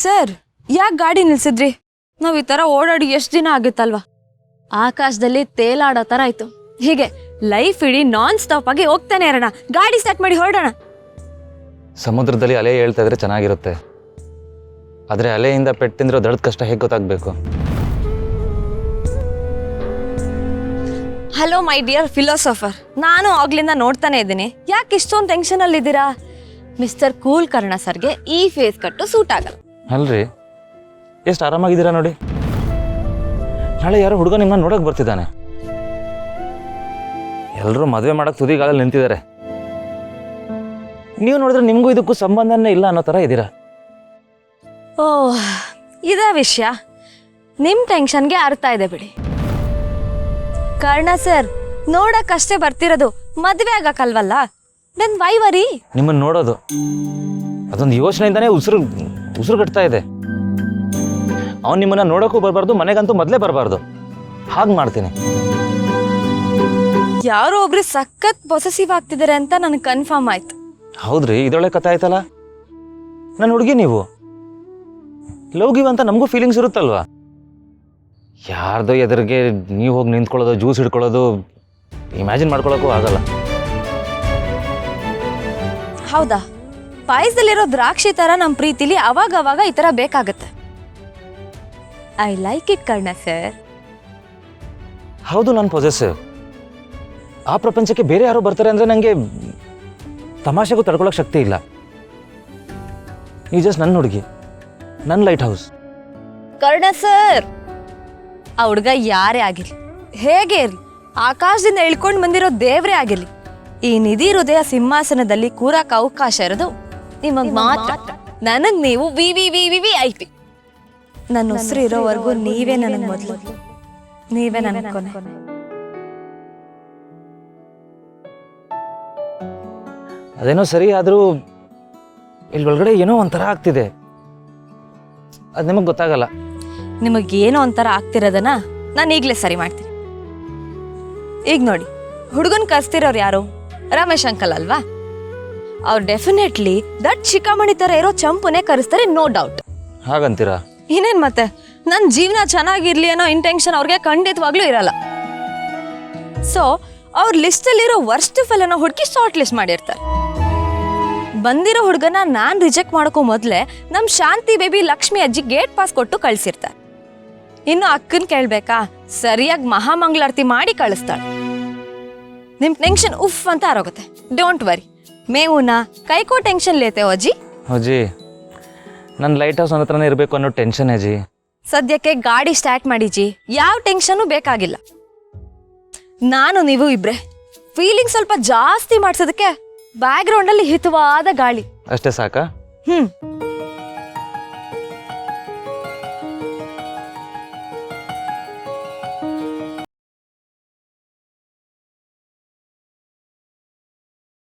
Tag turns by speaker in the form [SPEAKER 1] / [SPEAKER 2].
[SPEAKER 1] Sir ಯಾಕೆ ಗಾಡಿ ನಿಲ್ಸಿದ್ರಿ? ನಾವ್ ಈ ತರ ಓಡಾಡಿ ಎಷ್ಟು ದಿನ ಆಗುತ್ತಲ್ವಾ? ಆಕಾಶದಲ್ಲಿ ತೇಲಾಡೋ ತರ ಆಯ್ತು. ಹೀಗೆ ಲೈಫ್ ಇಡೀ ನಾನ್ ಸ್ಟಾಪ್ ಆಗಿ ಹೋಗ್ತಾನೆ ಇರೋಣ. ಗಾಡಿ ಸ್ಟಾರ್ಟ್ ಮಾಡಿ ಹೊರಡೋಣ.
[SPEAKER 2] ಸಮುದ್ರದಲ್ಲಿ ಅಲೆ ಹೇಳ್ತಾ ಇದ್ರೆ ಚೆನ್ನಾಗಿರುತ್ತೆ, ಆದ್ರೆ ಅಲೆಯಿಂದ ಪೆಟ್ಟಿಂದ್ರೋ ದೊಡ್ಡ ಕಷ್ಟ ಹೇಗೆ ಗೊತ್ತಾಗ್ಬೇಕು?
[SPEAKER 1] ಹಲೋ ಮೈ ಡಿಯರ್ ಫಿಲಾಸಫರ್, ನಾನು ಆಗ್ಲಿಂದ ನೋಡ್ತಾನೆ ಇದ್ದೀನಿ. ಯಾಕೆ ಇಷ್ಟೊಂದು ಟೆನ್ಷನ್ ಅಲ್ಲಿ ಇದ್ದೀರಾ? ಮಿಸ್ಟರ್ ಕೂಲ್ ಕರ್ಣ ಸರ್ಗೆ ಈ ಫೇಸ್ ಕಟ್ಟು ಸೂಟ್ ಆಗಲ್ಲ.
[SPEAKER 2] ಅಲ್ರಿ, ಎಷ್ಟು ಆರಾಮಾಗಿದ್ದೀರಾ ನೋಡಿ. ನಾಳೆ ಯಾರೋ ಹುಡುಗ ನಿಮ್ಮನ್ನ ನೋಡಕ್ ಬರ್ತಿದ್ದಾನೆ. ಎಲ್ಲರೂ ಮದುವೆ ಮಾಡಕ್ ತುದಿಗಾಲಲ್ಲಿ ನಿಂತಿದ್ದಾರೆ. ನೀವು ನೋಡಿದ್ರೆ ನಿಮಗೂ ಇದಕ್ಕೂ ಸಂಬಂಧನೇ ಇಲ್ಲ ಅನ್ನೋ ತರ ಇದ್ದೀರಾ.
[SPEAKER 1] ಓಹ್, ಇದೇ ವಿಷಯ. ನಿಮ್ ಟೆನ್ಷನ್ಗೆ ಅರ್ಥ ಇದೆ ಬಿಡಿ. ಕರ್ಣ ಸರ್ ನೋಡಕ್ಕಷ್ಟೇ ಬರ್ತಿರೋದು, ಮದ್ವೆ ಆಗಕ್ಕಲ್ವಲ್ಲ. Then why worry?
[SPEAKER 2] ನಿಮ್ಮನ್ನ ನೋಡೋದು ಅದೊಂದು ಯೋಚನೆಯಿಂದಾನೇ ಉಸಿರು ಕಟ್ತಾ ಇದೆ. ಅವ್ನು ನಿಮ್ಮನ್ನ ನೋಡೋಕ್ಕೂ ಬರಬಾರ್ದು, ಮನೆಗಂತೂ ಮೊದಲೇ ಬರಬಾರ್ದು. ಹಾಗೆ ಮಾಡ್ತೀನಿ.
[SPEAKER 1] ಯಾರೋ ಒಬ್ರು ಸಖತ್ ಪೊಸೆಸಿವ್ ಆಗ್ತಿದ್ದಾರೆ ಅಂತ ನನಗೆ ಕನ್ಫರ್ಮ್ ಆಯ್ತು.
[SPEAKER 2] ಹೌದ್ರಿ, ಇದೊಳ್ಳೆ ಕಥೆ ಆಯ್ತಲ್ಲ. ನನ್ನ ಹುಡುಗಿ ನೀವು ಲವ್ ಗಿವ್ ಅಂತ ನಮಗೂ ಫೀಲಿಂಗ್ಸ್ ಇರುತ್ತಲ್ವಾ? ಯಾರ್ದೋ ಎದುರಿಗೆ ನೀವು ಹೋಗಿ ನಿಂತ್ಕೊಳ್ಳೋದು, ಜ್ಯೂಸ್ ಹಿಡ್ಕೊಳ್ಳೋದು ಇಮ್ಯಾಜಿನ್ ಮಾಡ್ಕೊಳ್ಳೋಕ್ಕೂ ಆಗಲ್ಲ.
[SPEAKER 1] ಹೌದಾ? ಪಾಯಸದಲ್ಲಿರೋ ದ್ರಾಕ್ಷಿ ತರ ನಮ್ಮ ಪ್ರೀತಿಲಿ ಅವಾಗ ಈ ತರ ಬೇಕಾಗತ್ತೆ. I like it Karna sir.
[SPEAKER 2] ಹೌದು, ನಾನು ಪೊಸೆಸಿವ್. ಆ ಪ್ರಪಂಚಕ್ಕೆ ಬೇರೆ ಯಾರೋ ಬರ್ತಾರೆ ಅಂದರೆ ನನಗೆ ತಮಾಷೆಗೂ ತಡ್ಕೊಳ್ಳೋಕೆ ಶಕ್ತಿ ಇಲ್ಲ. ನೀವು ಜಸ್ಟ್ ನನ್ನ ಹುಡುಗಿ, ನನ್ನ ಲೈಟ್ ಹೌಸ್.
[SPEAKER 1] ಕರ್ಣ ಸರ್, ಆ ಹುಡುಗ ಯಾರೇ ಆಗಿರ್ಲಿ, ಹೇಗೆ ಇರ್ಲಿ, ಆಕಾಶದಿಂದ ಇಳ್ಕೊಂಡು ಬಂದಿರೋ ದೇವ್ರೇ ಆಗಿರ್ಲಿ, ಈ ನಿಧಿ ಹೃದಯ ಸಿಂಹಾಸನದಲ್ಲಿ ಕೂರಕ್ಕೆ ಅವಕಾಶ ಇರೋದು ನಿಮಗ್ ಮಾತ್ರ. ನನಗ್ ನೀವು VIP. ನನ್ನ ಉಸಿರು ಇರೋವರೆಗೂ ನೀವೇ ನನಗ್ ಮೊದಲು, ನೀವೇ ನನ್ನ ಕೊನೆ.
[SPEAKER 2] ಅದೇನೋ ಸರಿ, ಆದರೂ ಇಲ್ಲಿ ಒಳಗಡೆ ಏನೋ ಒಂಥರ ಆಗ್ತಿದೆ. ಅದು ನಿಮಗೆ ಗೊತ್ತಾಗಲ್ಲ.
[SPEAKER 1] ನಿಮಗೇನೋ ಒಂಥರ ಆಗ್ತಿರೋದನ್ನ ನಾನು ಈಗಲೇ ಸರಿ ಮಾಡ್ತೀನಿ. ಈಗ ನೋಡಿ, ಹುಡುಗನ್ ಕರ್ಸ್ತಿರೋರು ಯಾರು? ರಮೇಶ್ ಅಂಕಲ್ ಅಲ್ವಾ? ಅವ್ರು ಡೆಫಿನೆಟ್ಲಿ ದಟ್ ಶಿಖಾಮಣಿ ತರ ಇರೋ ಚಂಪುನೇ ಕರೆಸ್ತಾರೆ, ನೋ ಡೌಟ್.
[SPEAKER 2] ಹಾಗಂತೀರಾ?
[SPEAKER 1] ಇನ್ನೇನ್ ಮತ್ತೆ, ನನ್ನ ಜೀವನ ಚೆನ್ನಾಗಿರ್ಲಿ ಅನ್ನೋ ಇಂಟೆನ್ಷನ್ ಅವ್ರಿಗೆ ಖಂಡಿತವಾಗ್ಲೂ ಇರಲ್ಲ. ಸೊ ಅವ್ರ ಲಿಸ್ಟಲ್ಲಿರೋ ವರ್ಸ್ಟ್ ಫೆಲನ ಹುಡುಕಿ ಶಾರ್ಟ್ ಲಿಸ್ಟ್ ಮಾಡಿರ್ತಾರೆ. ಬಂದಿರೋ ಹುಡುಗನ ನಾನ್ ರಿಜೆಕ್ಟ್ ಮಾಡೋಕ್ಕೂ ಮೊದಲೇ ನಮ್ಮ ಶಾಂತಿ ಬೇಬಿ ಲಕ್ಷ್ಮಿ ಅಜ್ಜಿ ಗೇಟ್ ಪಾಸ್ ಕೊಟ್ಟು ಕಳ್ಸಿರ್ತಾರೆ. ಇನ್ನು ಅಕ್ಕನ್ ಕೇಳ್ಬೇಕಾ, ಸರಿಯಾಗಿ ಮಹಾಮಂಗಳಾರತಿ ಮಾಡಿ ಕಳಿಸ್ತಾಳೆ. ನಿಮ್ ಟೆನ್ಷನ್ ಉಫ್ ಅಂತ ಆರೋಗುತ್ತೆ. ಡೋಂಟ್ ವರಿ, ಮೇವುನ ಕೈಕೋ ಟೆನ್ಷನ್ ಲೇತೆ ಅಜ್ಜಿ.
[SPEAKER 2] ಅಜ್ಜಿ, ನನ್ನ ಲೈಟ್ ಹೌಸ್ ಹತ್ರನೇ ಇರಬೇಕು ಅನ್ನೋ ಟೆನ್ಷನ್ ಅಜ್ಜಿ.
[SPEAKER 1] ಸದ್ಯಕ್ಕೆ ಗಾಡಿ ಸ್ಟಾರ್ಟ್ ಮಾಡಿ ಜಿ, ಯಾವ ಟೆನ್ಷನು ಬೇಕಾಗಿಲ್ಲ. ನಾನು ನೀವು ಇಬ್ರೆ ಫೀಲಿಂಗ್ ಸ್ವಲ್ಪ ಜಾಸ್ತಿ ಮಾಡ್ಸೋದಕ್ಕೆ ಬ್ಯಾಕ್ ಗ್ರೌಂಡ್ ಅಲ್ಲಿ ಹಿತವಾದ ಗಾಳಿ
[SPEAKER 2] ಅಷ್ಟೇ ಸಾಕಾ?